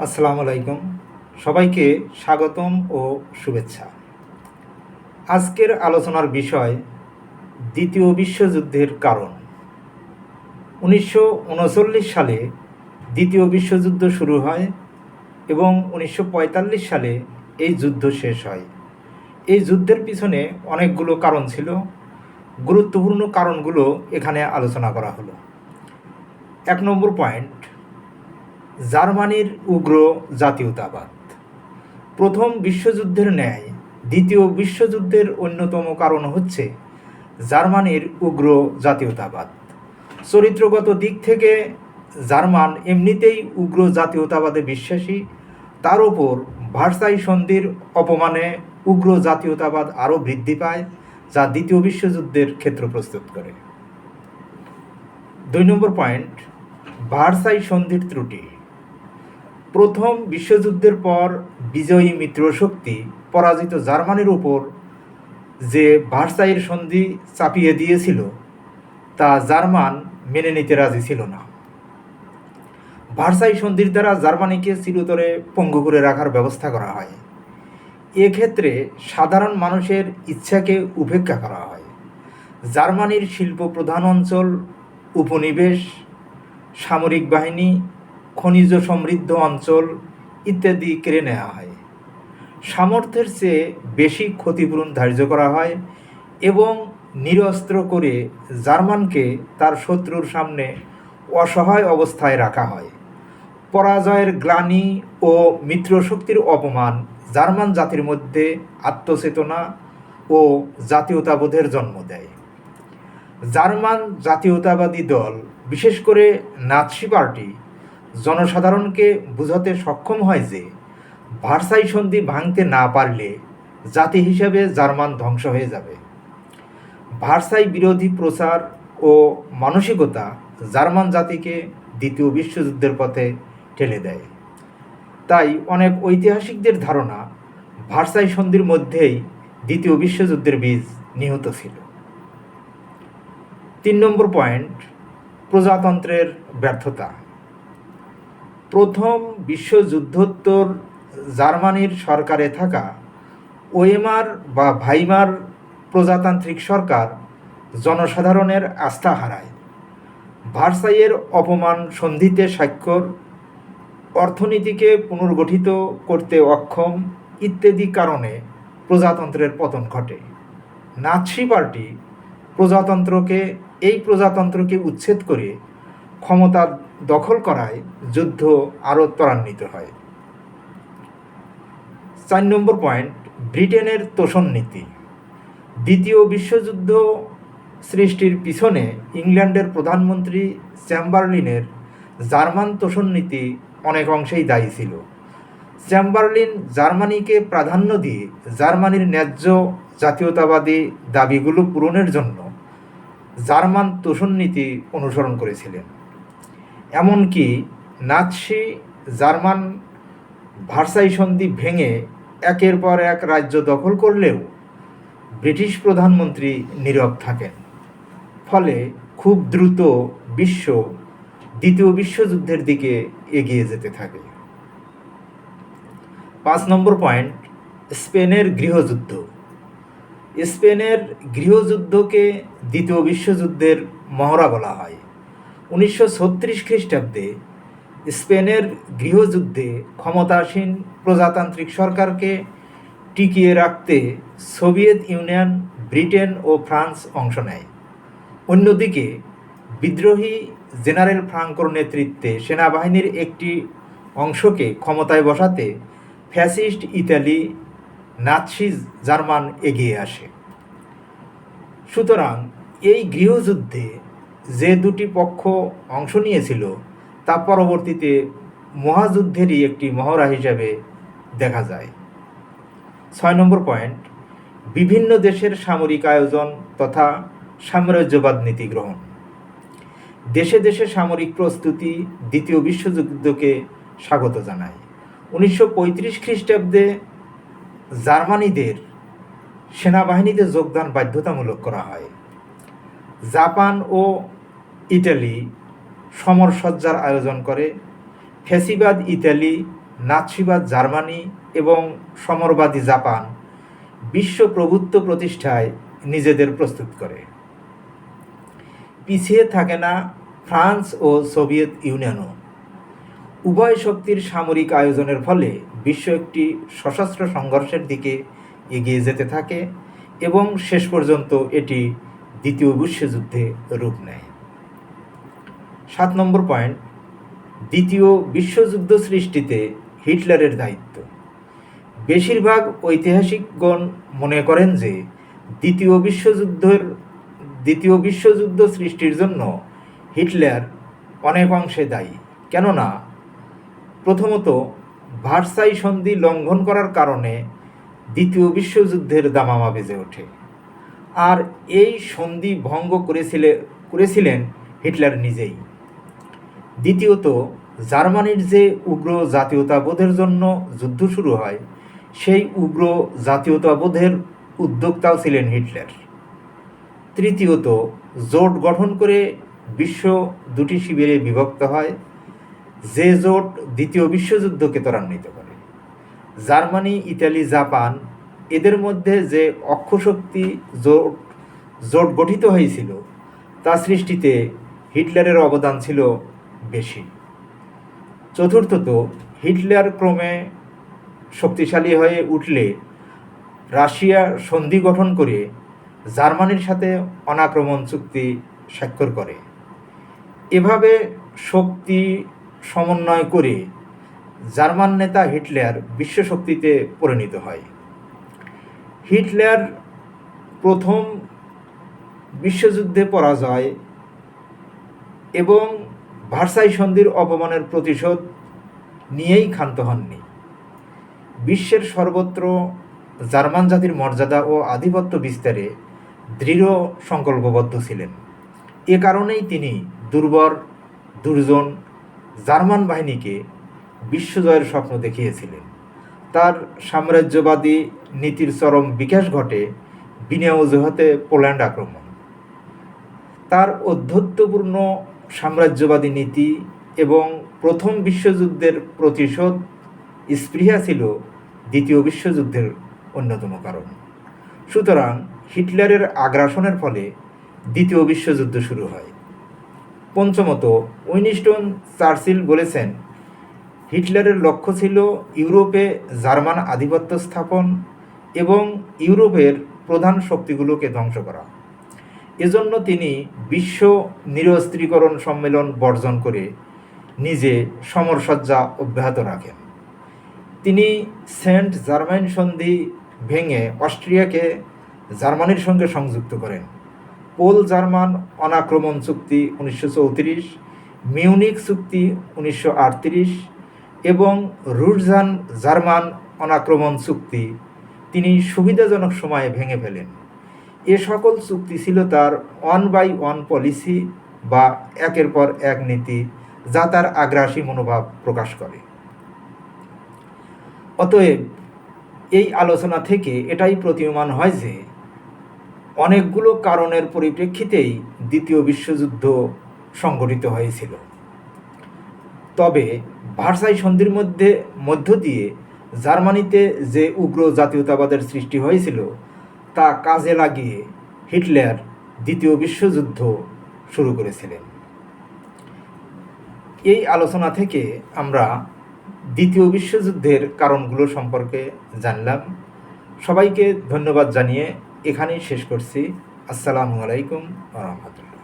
আসসালামু আলাইকুম। সবাইকে স্বাগতম ও শুভেচ্ছা। আজকের আলোচনার বিষয় দ্বিতীয় বিশ্বযুদ্ধের কারণ। 1939 সালে দ্বিতীয় বিশ্বযুদ্ধ শুরু হয় এবং 1945 সালে এই যুদ্ধ শেষ হয়। এই যুদ্ধের পিছনে অনেকগুলো কারণ ছিল। গুরুত্বপূর্ণ কারণগুলো এখানে আলোচনা করা হলো। 1 নম্বর পয়েন্ট, জার্মানির উগ্র জাতীয়তাবাদ। প্রথম বিশ্বযুদ্ধের ন্যায় দ্বিতীয় বিশ্বযুদ্ধের অন্যতম কারণ হচ্ছে জার্মানির উগ্র জাতীয়তাবাদ। চরিত্রগত দিক থেকে জার্মান এমনিতেই উগ্র জাতীয়তাবাদে বিশ্বাসী, তার ওপর ভার্সাই সন্ধির অপমানে উগ্র জাতীয়তাবাদ আরও বৃদ্ধি পায়, যা দ্বিতীয় বিশ্বযুদ্ধের ক্ষেত্র প্রস্তুত করে। 2 নম্বর পয়েন্ট, ভার্সাই সন্ধির ত্রুটি। প্রথম বিশ্বযুদ্ধের পর বিজয়ী মিত্রশক্তি পরাজিত জার্মানির উপর যে ভার্সাইয়ের সন্ধি চাপিয়ে দিয়েছিল তা জার্মান মেনে নিতে রাজি ছিল না। ভার্সাই সন্ধির দ্বারা জার্মানিকে চিরতরে পঙ্গু করে রাখার ব্যবস্থা করা হয়। এক্ষেত্রে সাধারণ মানুষের ইচ্ছাকে উপেক্ষা করা হয়। জার্মানির শিল্প প্রধান অঞ্চল, উপনিবেশ, সামরিক বাহিনী, খনিজ সমৃদ্ধ অঞ্চল ইত্যাদি কেড়ে নেওয়া হয়। সামর্থ্যের চেয়ে বেশি ক্ষতিপূরণ ধার্য করা হয় এবং নিরস্ত্র করে জার্মানকে তার শত্রুর সামনে অসহায় অবস্থায় রাখা হয়। পরাজয়ের গ্লানি ও মিত্রশক্তির অপমান জার্মান জাতির মধ্যে আত্মচেতনা ও জাতীয়তাবোধের জন্ম দেয়। জার্মান জাতীয়তাবাদী দল, বিশেষ করে নাৎসি পার্টি, জনসাধারণকে বোঝাতে সক্ষম হয় যে ভার্সাই সন্ধি ভাঙতে না পারলে জাতি হিসেবে জার্মান ধ্বংস হয়ে যাবে। ভার্সাই বিরোধী প্রচার ও মানসিকতা জার্মান জাতিকে দ্বিতীয় বিশ্বযুদ্ধের পথে ঠেলে দেয়। তাই অনেক ঐতিহাসিকদের ধারণা ভার্সাই সন্ধির মধ্যেই দ্বিতীয় বিশ্বযুদ্ধের বীজ নিহত ছিল। 3 নম্বর পয়েন্ট, প্রজাতন্ত্রের ব্যর্থতা। প্রথম বিশ্বযুদ্ধোত্তর জার্মানির সরকারে থাকা ওয়েমার বা ভাইমার প্রজাতান্ত্রিক সরকার জনসাধারণের আস্থা হারায়। ভার্সাইয়ের অপমান সন্ধিতে স্বাক্ষর, অর্থনীতিকে পুনর্গঠিত করতে অক্ষম ইত্যাদি কারণে প্রজাতন্ত্রের পতন ঘটে। নাৎসি পার্টি এই প্রজাতন্ত্রকে উচ্ছেদ করে ক্ষমতা দখল করায় যুদ্ধ আরও ত্বরান্বিত হয়। 4 নম্বর পয়েন্ট, ব্রিটেনের তোষণ নীতি। দ্বিতীয় বিশ্বযুদ্ধ সৃষ্টির পিছনে ইংল্যান্ডের প্রধানমন্ত্রী চেম্বারলিনের জার্মান তোষণ নীতি অনেক অংশেই দায়ী ছিল। চেম্বারলিন জার্মানিকে প্রাধান্য দিয়ে জার্মানির ন্যায্য জাতীয়তাবাদী দাবিগুলো পূরণের জন্য জার্মান তোষণ নীতি অনুসরণ করেছিলেন। এমনকি নাৎসি জার্মান ভার্সাই সন্ধি ভেঙে একের পর এক রাজ্য দখল করলেও ব্রিটিশ প্রধানমন্ত্রী নীরব থাকেন। ফলে খুব দ্রুত বিশ্ব দ্বিতীয় বিশ্বযুদ্ধের দিকে এগিয়ে যেতে থাকে। 5 নম্বর পয়েন্ট, স্পেনের গৃহযুদ্ধ। স্পেনের গৃহযুদ্ধকে দ্বিতীয় বিশ্বযুদ্ধের মহড়া বলা হয়। 1936 খ্রিস্টাব্দে স্পেনের গৃহযুদ্ধে ক্ষমতাসীন প্রজাতান্ত্রিক সরকারকে টিকিয়ে রাখতে সোভিয়েত ইউনিয়ন, ব্রিটেন ও ফ্রান্স অংশ নেয়। অন্যদিকে বিদ্রোহী জেনারেল ফ্রাঙ্কোর নেতৃত্বে সেনাবাহিনীর একটি অংশকে ক্ষমতায় বসাতে ফ্যাসিস্ট ইতালি, নাৎসি জার্মান এগিয়ে আসে। সুতরাং এই গৃহযুদ্ধে যে দুটি পক্ষ অংশ নিয়েছিল তা পরবর্তীতে মহাযুদ্ধেরই একটি মহড়া হিসাবে দেখা যায়। 6 নম্বর পয়েন্ট, বিভিন্ন দেশের সামরিক আয়োজন তথা সাম্রাজ্যবাদ নীতি গ্রহণ। দেশে দেশে সামরিক প্রস্তুতি দ্বিতীয় বিশ্বযুদ্ধকে স্বাগত জানায়। 1935 খ্রিস্টাব্দে জার্মানিদের সেনাবাহিনীতে যোগদান বাধ্যতামূলক করা হয়। জাপান ও ইটালি সমরসজ্জার আয়োজন করে। ফ্যাসিবাদ ইতালি নাৎসিবাদ জার্মানি এবং সমরবাদী জাপান বিশ্ব প্রভুত্ব প্রতিষ্ঠায় নিজেদের প্রস্তুত করে। পিছিয়ে থাকে না ফ্রান্স ও সোভিয়েত ইউনিয়নও। উভয় শক্তির সামরিক আয়োজনের ফলে বিশ্ব একটি সশস্ত্র সংঘর্ষের দিকে এগিয়ে যেতে থাকে এবং শেষ পর্যন্ত এটি দ্বিতীয় বিশ্বযুদ্ধে রূপ নেয়। 7 নম্বর পয়েন্ট, দ্বিতীয় বিশ্বযুদ্ধ সৃষ্টিতে হিটলারের দায়িত্ব। বেশিরভাগ ঐতিহাসিকগণ মনে করেন যে দ্বিতীয় বিশ্বযুদ্ধ সৃষ্টির জন্য হিটলার অনেক অংশে দায়ী। কেননা প্রথমত ভার্সাই সন্ধি লঙ্ঘন করার কারণে দ্বিতীয় বিশ্বযুদ্ধের দামামা বেজে ওঠে, আর এই সন্ধি ভঙ্গ করেছিলেন হিটলার নিজেই। দ্বিতীয়ত জার্মানির যে উগ্র জাতীয়তাবোধের জন্য যুদ্ধ শুরু হয়, সেই উগ্র জাতীয়তাবোধের উদ্যোক্তাও ছিলেন হিটলার। তৃতীয়ত জোট গঠন করে বিশ্ব দুটি শিবিরে বিভক্ত হয়, যে জোট দ্বিতীয় বিশ্বযুদ্ধকে ত্বরান্বিত করে। জার্মানি, ইতালি, জাপান এদের মধ্যে যে অক্ষশক্তি জোট গঠিত হয়েছিল তা সৃষ্টিতে হিটলারের অবদান ছিল বেশি। চতুর্থত হিটলার ক্রমে শক্তিশালী হয়ে উঠলে রাশিয়া সন্ধি গঠন করে জার্মানির সাথে অনাক্রমণ চুক্তি স্বাক্ষর করে। এভাবে শক্তি সমন্বয় করে জার্মান নেতা হিটলার বিশ্বশক্তিতে পরিণত হয়। হিটলার প্রথম বিশ্বযুদ্ধে পরাজয় এবং ভার্সাই সন্ধির অপমানের প্রতিশোধ নিয়েই ক্ষান্ত হননি। বিশ্বের সর্বত্র জার্মান জাতির মর্যাদা ও আধিপত্য বিস্তারে দৃঢ় সংকল্পবদ্ধ ছিলেন। এ কারণেই তিনি দুর্জন জার্মান বাহিনীকে বিশ্বজয়ের স্বপ্ন দেখিয়েছিলেন। তার সাম্রাজ্যবাদী নীতির চরম বিকাশ ঘটে বিনা অজুহাতে পোল্যান্ড আক্রমণ। তার ঔদ্ধত্যপূর্ণ সাম্রাজ্যবাদী নীতি এবং প্রথম বিশ্বযুদ্ধের প্রতিশোধ স্পৃহা ছিল দ্বিতীয় বিশ্বযুদ্ধের অন্যতম কারণ। সুতরাং হিটলারের আগ্রাসনের ফলে দ্বিতীয় বিশ্বযুদ্ধ শুরু হয়। পঞ্চমত, উইনস্টন চার্চিল বলেছেন, হিটলারের লক্ষ্য ছিল ইউরোপে জার্মান আধিপত্য স্থাপন এবং ইউরোপের প্রধান শক্তিগুলোকে ধ্বংস করা। এজন্য তিনি বিশ্ব নিরস্ত্রীকরণ সম্মেলন বর্জন করে নিজে সমরসজ্জা অব্যাহত রাখেন। তিনি সেন্ট জার্মাইন সন্ধি ভেঙে অস্ট্রিয়াকে জার্মানির সঙ্গে সংযুক্ত করেন। পোল জার্মান অনাক্রমণ চুক্তি 1934, মিউনিক চুক্তি 1938 এবং রুশ জার্মান অনাক্রমণ চুক্তি তিনি সুবিধাজনক সময়ে ভেঙে ফেলেন। এ সকল চুক্তি ছিল তার 1 by 1 পলিসি বা একের পর এক নীতি, যা তার আগ্রাসী মনোভাব প্রকাশ করে। অতএব এই আলোচনা থেকে এটাই প্রতীয়মান হয় যে অনেকগুলো কারণের পরিপ্রেক্ষিতেই দ্বিতীয় বিশ্বযুদ্ধ সংঘটিত হয়েছিল। তবে ভার্সাই সন্ধির মধ্য দিয়ে জার্মানিতে যে উগ্র জাতীয়তাবাদের সৃষ্টি হয়েছিল তা কাজে লাগিয়ে হিটলার দ্বিতীয় বিশ্বযুদ্ধ শুরু করেছিলেন। এই আলোচনা থেকে আমরা দ্বিতীয় বিশ্বযুদ্ধের কারণগুলো সম্পর্কে জানলাম। সবাইকে ধন্যবাদ জানিয়ে এখানেই শেষ করছি। আসসালামু আলাইকুম ওয়া রাহমাতুল্লাহ।